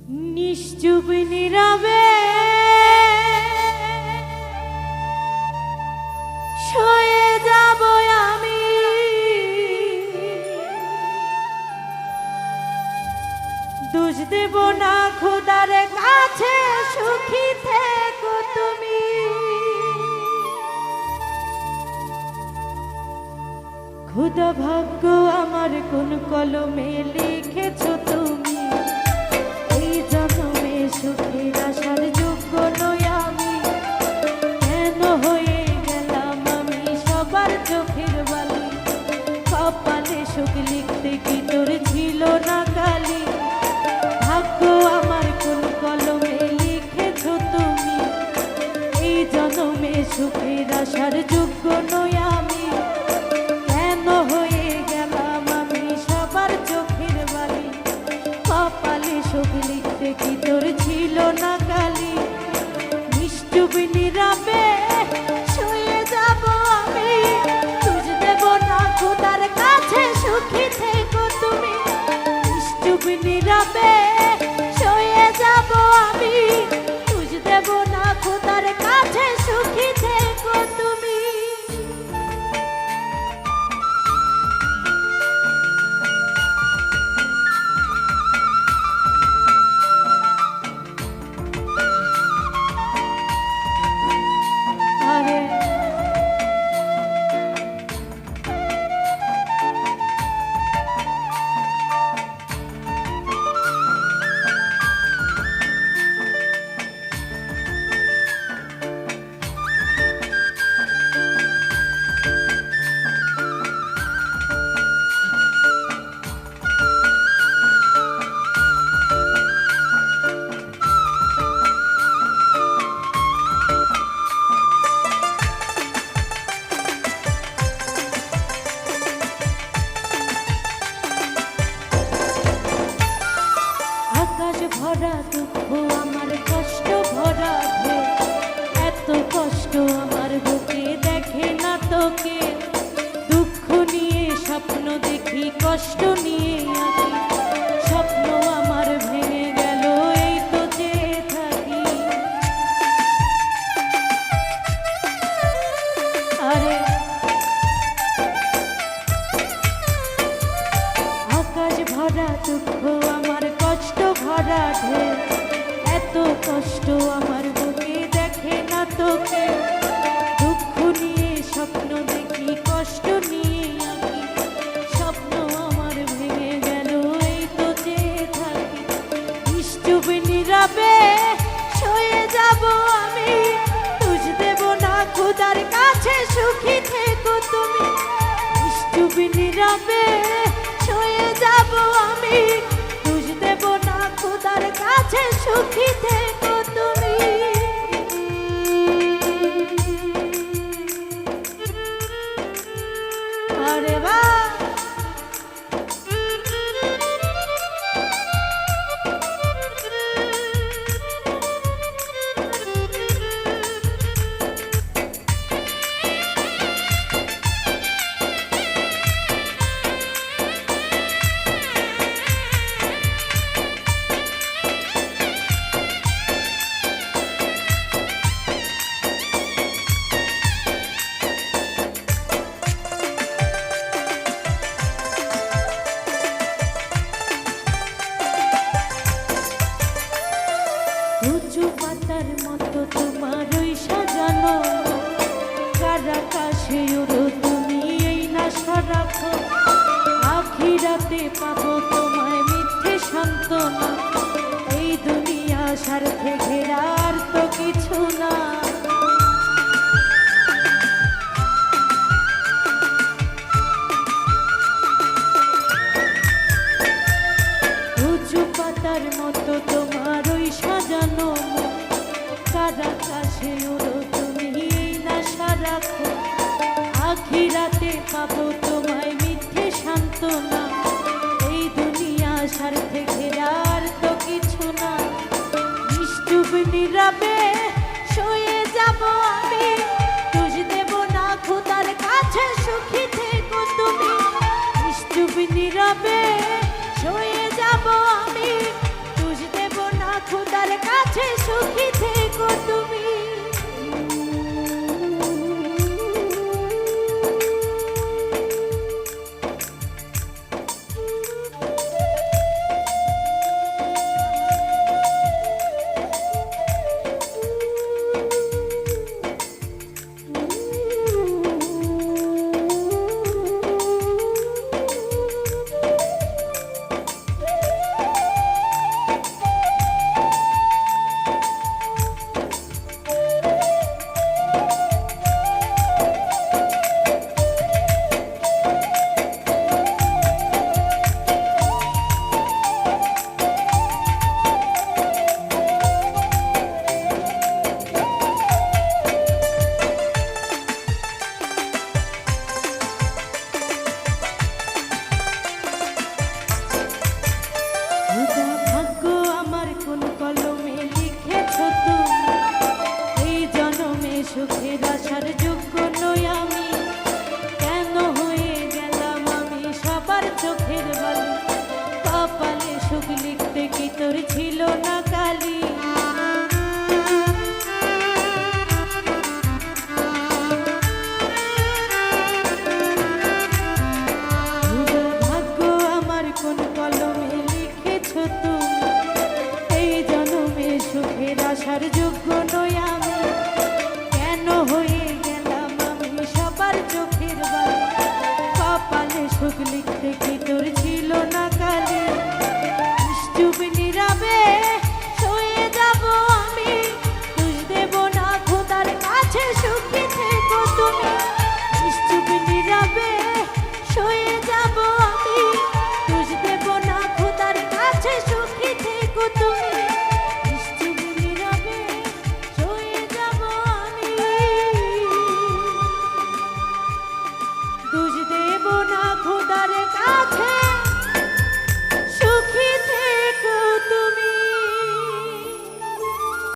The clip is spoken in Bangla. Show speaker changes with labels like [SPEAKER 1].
[SPEAKER 1] নিশ্চুপ নীরবে সয়ে যাব আমি, দোষ দেব না খোদার কাছে, সুখী থেকো তুমি। খোদা ভাগ্য আমার কোন কলমে লিখেছো তুমি, এই জন্মে সুখের আসার যোগ্য নই আমি। কেন হয়ে গেলাম আমি সবার চোখের বালি, কপালে সুখ লিখতে কি তোর ছিল না কালি। ভাগ্য আমার কোন কলমে লিখেছো তুমি, এই জন্মে সুখের আসার যোগ্য নই আমি। কেন হয়ে গেলাম আমি সবার চোখের বালি, কপালে সুখ লিখতে কি তোর ছিল না কালি। নিশ্চুপ নীরবে শুয়ে যাব আমি, তুজ দেব না খোদার কাছে, সুখী থেকো তুমি। নিশ্চুপ নীরবে শুয়ে যাব আমি, তুজ দেব না খোদার কাছে, সুখী থেকো তুমি। ভরা দুঃখ আমার কষ্ট ভরা ঢেউ, এত কষ্ট আমার বুকে দেখে না তোকে। দুঃখ নিয়ে স্বপ্ন দেখি, কষ্ট নিয়ে আঁকি, স্বপ্ন আমার ভেঙে গেল, এই তো চেয়ে থাকি। আরে আকাশ ভরা দুঃখ আমার কষ্ট ভরা ঢেউ, এত কষ্ট আমার বুকে দেখে না তোকে। দুঃখ নিয়ে স্বপ্ন দেখি, কষ্ট নিয়ে আঁকি, স্বপ্ন আমার ভেঙে গেল, এই তো চেয়ে থাকি। নিশ্চুপ নীরবে শুয়ে যাব আমি, তুজ দেব না খোদার কাছে, সুখী থেকো তুমি। নিশ্চুপ নীরবে শুয়ে যাব আমি, তুজ দেব না খোদার কাছে, সুখী থেকো তুমি। আরে বাহ, উঁচু পাতার মতো তোমার ওই সাজানো, কার আকাশে ওড়ো তুমি, এই নাশা রাখো। আখিরাতে পাবো তোমায় মিথ্যে সান্ত্বনা, এই দুনিয়া স্বার্থে ঘেরা, আর তো কিছু না। উঁচু পাতার মতো তোমার ওই সাজানো, কার আকাশে ওড়ো তুমি, এই নাশা রাখো। আখিরাতে পাবো তোমায় মিথ্যে সান্ত্বনা, এই দুনিয়া স্বার্থে ঘেরা, আর তো কিছু না। নিশ্চুপ নীরবে শুয়ে যাব আমি, তুজ দেব না খোদার কাছে, সুখী থেকো তুমি। নিশ্চুপ নীরবে শুয়ে যাব আমি, তুজ দেব না কাছে সুখী থেকো তুমি। খোদা ভাগ্য আমার কোন কলমে লিখেছ তুমি, এই জনমে সুখের আসার যোগ্য নই আমি। কেন হয়ে গেলাম আমি সবার চোখের বালি, কপালে সুখ লিখতে কি তোর ছিল না কালি। খোদা ভাগ্য আমার কোন কলমে লিখেছ তুমি, এই জনমে সুখের আসার যোগ্য নই আমি। কেন হয়ে গেলাম আমি সবার চোখের বালি, কপালে সুখ লিখতে কি তোর ছিল না কালি। নিশ্চুপ নীরবে সয়ে যাব আমি, দোষ দেব না খোদার কাছে সুখী থেকো তুমি। নিশ্চুপ নীরবে সয়ে যাব আমি, দোষ দেব না খোদার কাছে সুখী থেকো তুমি।